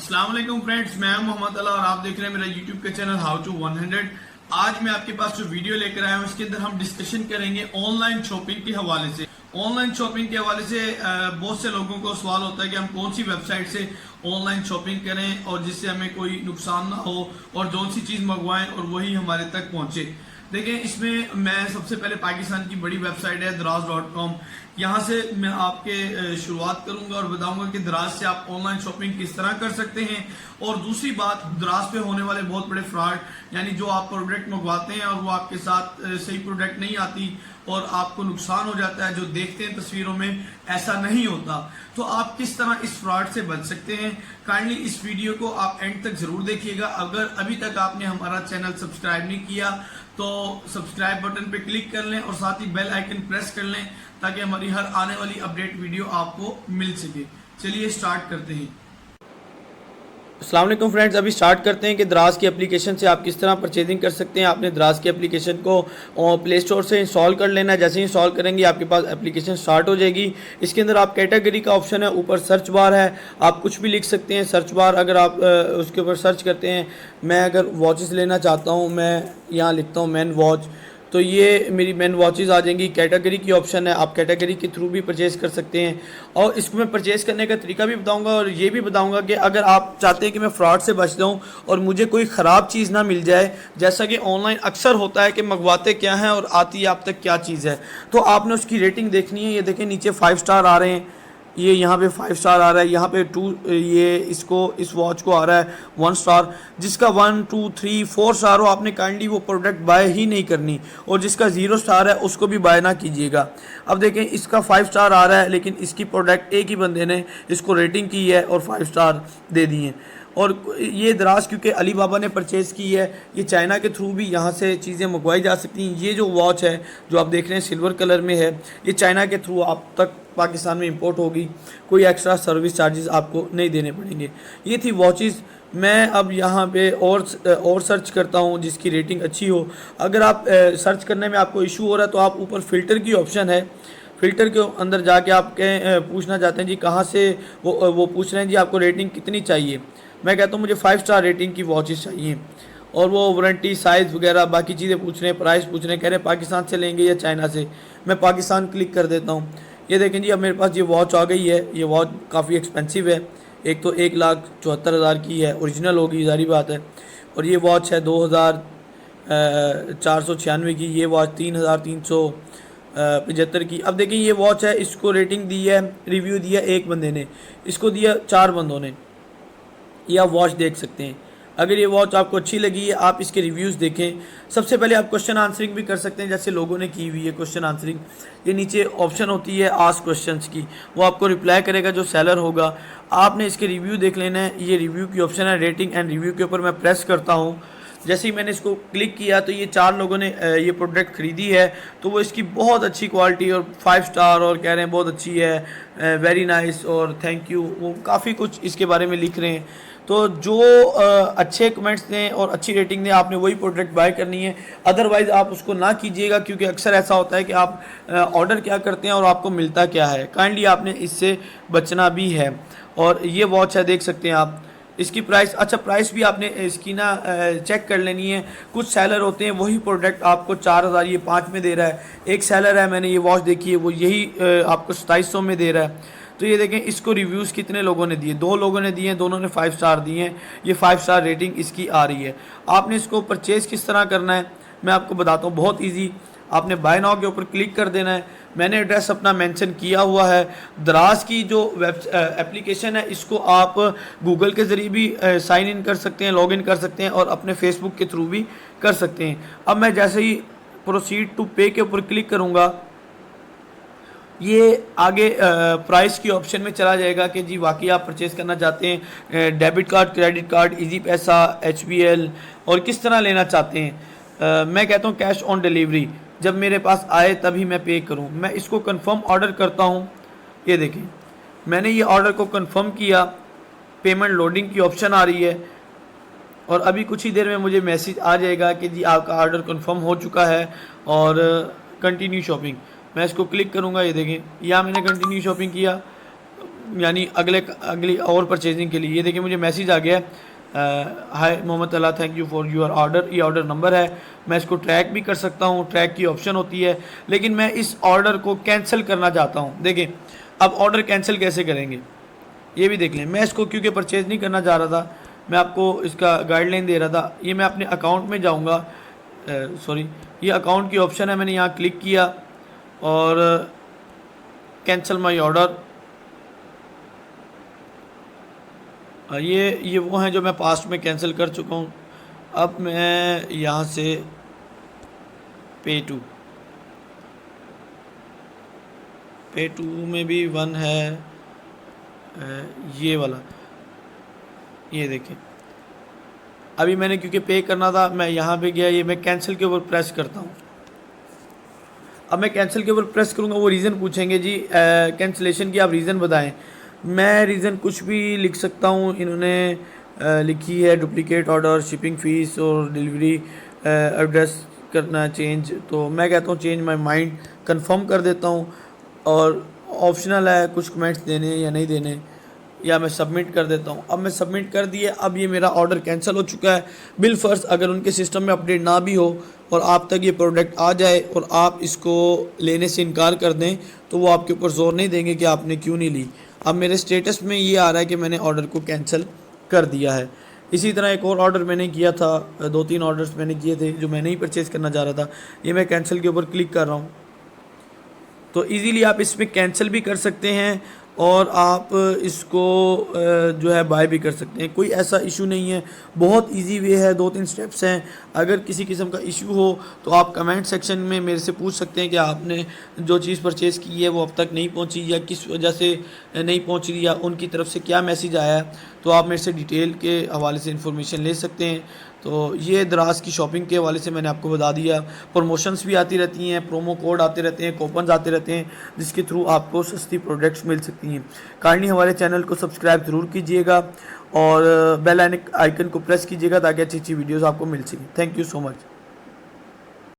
अस्सलाम वालेकुम फ्रेंड्स, मैं हूं मोहम्मद अला और आप देख रहे हैं मेरा यूट्यूब का चैनल हाउ टू 100। आज मैं आपके पास जो वीडियो लेकर आया हूं उसके अंदर हम डिस्कशन करेंगे ऑनलाइन शॉपिंग के हवाले से। ऑनलाइन शॉपिंग के हवाले से बहुत से लोगों को सवाल होता है कि हम कौन सी वेबसाइट से ऑनलाइन शॉपिंग करें और जिससे हमें कोई नुकसान ना हो और जो सी चीज़ मंगवाएं और वही हमारे तक पहुंचे। देखिए, इसमें मैं सबसे पहले पाकिस्तान की बड़ी वेबसाइट है दराज.com, यहाँ से मैं आपके शुरुआत करूंगा और बताऊंगा कि दराज से आप ऑनलाइन शॉपिंग किस तरह कर सकते हैं। और दूसरी बात, दराज पे होने वाले बहुत बड़े फ्रॉड, यानी जो आप प्रोडक्ट मंगवाते हैं और वो आपके साथ सही प्रोडक्ट नहीं आती और आपको नुकसान हो जाता है, जो देखते हैं तस्वीरों में ऐसा नहीं होता, तो आप किस तरह इस फ्रॉड से बच सकते हैं। काइंडली इस वीडियो को आप एंड तक जरूर देखिएगा। अगर अभी तक आपने हमारा चैनल सब्सक्राइब नहीं किया तो सब्सक्राइब बटन पे क्लिक कर लें और साथ ही बेल आइकन प्रेस कर लें ताकि हमारी हर आने वाली अपडेट वीडियो आपको मिल सके। चलिए स्टार्ट करते हैं। अस्सलाम वालेकुम फ्रेंड्स, अभी स्टार्ट करते हैं कि दराज की एप्लीकेशन से आप किस तरह परचेजिंग कर सकते हैं। आपने दराज की एप्लीकेशन को प्ले स्टोर से इंस्टॉल कर लेना है। जैसे ही इंस्टॉल करेंगे आपके पास एप्लीकेशन स्टार्ट हो जाएगी। इसके अंदर आप कैटेगरी का ऑप्शन है, ऊपर सर्च बार है, आप कुछ भी लिख सकते हैं। सर्च बार अगर आप उसके ऊपर सर्च करते हैं, मैं अगर वॉचेस लेना चाहता हूँ, मैं यहाँ लिखता हूँ मैन वॉच, तो ये मेरी मैन वॉचेस आ जाएंगी। कैटेगरी की ऑप्शन है, आप कैटेगरी के थ्रू भी परचेज़ कर सकते हैं। और इसको मैं परचेज़ करने का तरीका भी बताऊंगा और ये भी बताऊंगा कि अगर आप चाहते हैं कि मैं फ्रॉड से बच जाऊं और मुझे कोई ख़राब चीज़ ना मिल जाए, जैसा कि ऑनलाइन अक्सर होता है कि मंगवाते क्या हैं और आती आप तक क्या चीज़ है, तो आपने उसकी रेटिंग देखनी है। ये देखें नीचे 5 स्टार आ रहे हैं, ये यहाँ पे 5 स्टार आ रहा है, यहाँ पे 2, ये इस वॉच को आ रहा है 1 स्टार। जिसका 1, 2, 3, 4 स्टार हो, आपने काइंडली वो प्रोडक्ट बाय ही नहीं करनी, और जिसका 0 स्टार है उसको भी बाय ना कीजिएगा। अब देखें, इसका 5 स्टार आ रहा है लेकिन इसकी प्रोडक्ट एक ही बंदे ने इसको रेटिंग की है और 5 स्टार दे दिए। और ये दराज क्योंकि अली बाबा ने परचेज़ की है, ये चाइना के थ्रू भी यहाँ से चीज़ें मंगवाई जा सकती हैं। ये जो वॉच है जो आप देख रहे हैं सिल्वर कलर में है, ये चाइना के थ्रू आप तक पाकिस्तान में इंपोर्ट होगी, कोई एक्स्ट्रा सर्विस चार्जेस आपको नहीं देने पड़ेंगे। ये थी वॉचेस। मैं अब यहाँ पे और सर्च करता हूँ जिसकी रेटिंग अच्छी हो। अगर आप सर्च करने में आपको इशू हो रहा है तो आप ऊपर फ़िल्टर की ऑप्शन है, फ़िल्टर के अंदर जाके आप पूछना चाहते हैं जी कहाँ से, वो पूछ रहे हैं जी आपको रेटिंग कितनी चाहिए। मैं कहता हूँ मुझे 5 स्टार रेटिंग की वॉचेस चाहिए, और वो वारंटी, साइज़ वगैरह बाकी चीज़ें पूछ रहे हैं, प्राइस पूछ रहे हैं, कह रहे हैं पाकिस्तान से लेंगे या चाइना से। मैं पाकिस्तान क्लिक कर देता हूँ। ये देखें जी, अब मेरे पास ये वॉच आ गई है। ये वॉच काफ़ी एक्सपेंसिव है, एक तो 1,74,000 की है, ओरिजिनल होगी जारी बात है। और ये वॉच है 2,496 की, ये वॉच 3,375 की। अब देखें, ये वॉच है, इसको रेटिंग दी है, रिव्यू दिया एक बंदे ने, इसको दिया 4 बंदों ने। ये आप वॉच देख सकते हैं। अगर ये वॉच आपको अच्छी लगी है, आप इसके रिव्यूज़ देखें। सबसे पहले आप क्वेश्चन आंसरिंग भी कर सकते हैं, जैसे लोगों ने की हुई है क्वेश्चन आंसरिंग। ये नीचे ऑप्शन होती है आस्क क्वेश्चंस की, वो आपको रिप्लाई करेगा जो सेलर होगा। आपने इसके रिव्यू देख लेना है। ये रिव्यू की ऑप्शन है, रेटिंग एंड रिव्यू के ऊपर मैं प्रेस करता हूँ। जैसे ही मैंने इसको क्लिक किया तो ये 4 लोगों ने ये प्रोडक्ट ख़रीदी है, तो वो इसकी बहुत अच्छी क्वालिटी और 5 स्टार और कह रहे हैं बहुत अच्छी है, वेरी नाइस और थैंक यू, वो काफ़ी कुछ इसके बारे में लिख रहे हैं। तो जो अच्छे कमेंट्स दें और अच्छी रेटिंग दें, आपने वही प्रोडक्ट बाय करनी है। अदरवाइज़ आप उसको ना कीजिएगा, क्योंकि अक्सर ऐसा होता है कि आप ऑर्डर क्या करते हैं और आपको मिलता क्या है। काइंडली आपने इससे बचना भी है। और ये वॉच है, देख सकते हैं आप। इसकी प्राइस, अच्छा प्राइस भी आपने इसकी ना चेक कर लेनी है। कुछ सेलर होते हैं वही प्रोडक्ट आपको 4,000 ये 5 में दे रहा है। एक सेलर है, मैंने ये वॉच देखी है, वो यही आपको 2700 में दे रहा है। तो ये देखें, इसको रिव्यूज़ कितने लोगों ने दिए, 2 लोगों ने दिए हैं, दोनों ने 5 स्टार दिए हैं। ये 5 स्टार रेटिंग इसकी आ रही है। आपने इसको परचेज़ किस तरह करना है मैं आपको बताता हूँ, बहुत ईजी। आपने बाय नाउ के ऊपर क्लिक कर देना है। मैंने एड्रेस अपना मेंशन किया हुआ है। दराज की जो एप्लीकेशन है, इसको आप गूगल के ज़रिए भी साइन इन कर सकते हैं, लॉगिन कर सकते हैं, और अपने फेसबुक के थ्रू भी कर सकते हैं। अब मैं जैसे ही प्रोसीड टू पे के ऊपर क्लिक करूँगा, ये आगे प्राइस की ऑप्शन में चला जाएगा कि जी वाकई आप परचेज़ करना चाहते हैं, debit card, credit card, easy पैसा, HBL, और किस तरह लेना चाहते हैं। मैं कहता हूँ कैश ऑन डिलीवरी, जब मेरे पास आए तभी मैं पे करूँ। मैं इसको कंफर्म ऑर्डर करता हूँ। ये देखें, मैंने ये ऑर्डर को कंफर्म किया, पेमेंट लोडिंग की ऑप्शन आ रही है, और अभी कुछ ही देर में मुझे मैसेज आ जाएगा कि जी आपका ऑर्डर कंफर्म हो चुका है और कंटिन्यू शॉपिंग। मैं इसको क्लिक करूँगा, ये देखें, यहाँ मैंने कंटिन्यू शॉपिंग किया, यानी अगली और परचेजिंग के लिए। ये देखिए मुझे मैसेज आ गया है, हाय मोहम्मद अला, thank you for your order. ये ऑर्डर नंबर है, मैं इसको ट्रैक भी कर सकता हूँ, ट्रैक की ऑप्शन होती है, लेकिन मैं इस ऑर्डर को कैंसिल करना चाहता हूँ। देखें अब ऑर्डर कैंसिल कैसे करेंगे ये भी देख लें। मैं इसको क्योंकि परचेज़ नहीं करना चाह रहा था, मैं आपको इसका गाइडलाइन दे रहा था। ये मैं अपने अकाउंट में जाऊँगा, सॉरी ये अकाउंट की ऑप्शन है, मैंने यहाँ क्लिक किया और कैंसिल माई ऑर्डर। ये वो हैं जो मैं पास्ट में कैंसिल कर चुका हूँ। अब मैं यहाँ से पे टू में भी वन है, ये वाला, ये देखें अभी मैंने क्योंकि पे करना था मैं यहाँ पे गया, ये मैं कैंसिल के ऊपर प्रेस करता हूँ। अब मैं कैंसिल के ऊपर प्रेस करूँगा, वो रीज़न पूछेंगे जी कैंसिलेशन की आप रीज़न बताएं। मैं रीज़न कुछ भी लिख सकता हूँ, इन्होंने लिखी है डुप्लीकेट ऑर्डर, शिपिंग फ़ीस और डिलीवरी एड्रेस करना चेंज, तो मैं कहता हूँ चेंज माय माइंड, कंफर्म कर देता हूँ। और ऑप्शनल है कुछ कमेंट्स देने या नहीं देने, या मैं सबमिट कर देता हूँ। अब मैं सबमिट कर दिए, अब ये मेरा ऑर्डर कैंसिल हो चुका है। बिलफर्ज अगर उनके सिस्टम में अपडेट ना भी हो और आप तक ये प्रोडक्ट आ जाए और आप इसको लेने से इनकार कर दें, तो वो आपके ऊपर जोर नहीं देंगे कि आपने क्यों नहीं ली। अब मेरे स्टेटस में ये आ रहा है कि मैंने ऑर्डर को कैंसिल कर दिया है। इसी तरह एक और ऑर्डर मैंने किया था, 2-3 ऑर्डर्स मैंने किए थे जो मैं नहीं परचेज़ करना चाह रहा था। ये मैं कैंसिल के ऊपर क्लिक कर रहा हूँ, तो इजीली आप इसमें कैंसिल भी कर सकते हैं और आप इसको जो है बाय भी कर सकते हैं। कोई ऐसा इशू नहीं है, बहुत इजी वे है, 2-3 स्टेप्स हैं। अगर किसी किस्म का इशू हो तो आप कमेंट सेक्शन में मेरे से पूछ सकते हैं कि आपने जो चीज़ परचेज़ की है वो अब तक नहीं पहुंची या किस वजह से नहीं पहुंच रही या उनकी तरफ से क्या मैसेज आया है, तो आप मेरे से डिटेल के हवाले से इंफॉर्मेशन ले सकते हैं। तो ये दराज की शॉपिंग के हवाले से मैंने आपको बता दिया। प्रमोशंस भी आती रहती हैं, प्रोमो कोड आते रहते हैं, कूपन्स आते रहते हैं, जिसके थ्रू आपको सस्ती प्रोडक्ट्स मिल सकती हैं। काइंडली हमारे चैनल को सब्सक्राइब ज़रूर कीजिएगा और बेल आइकन को प्रेस कीजिएगा ताकि अच्छी अच्छी वीडियोज़ आपको मिल सकें। Thank you so much.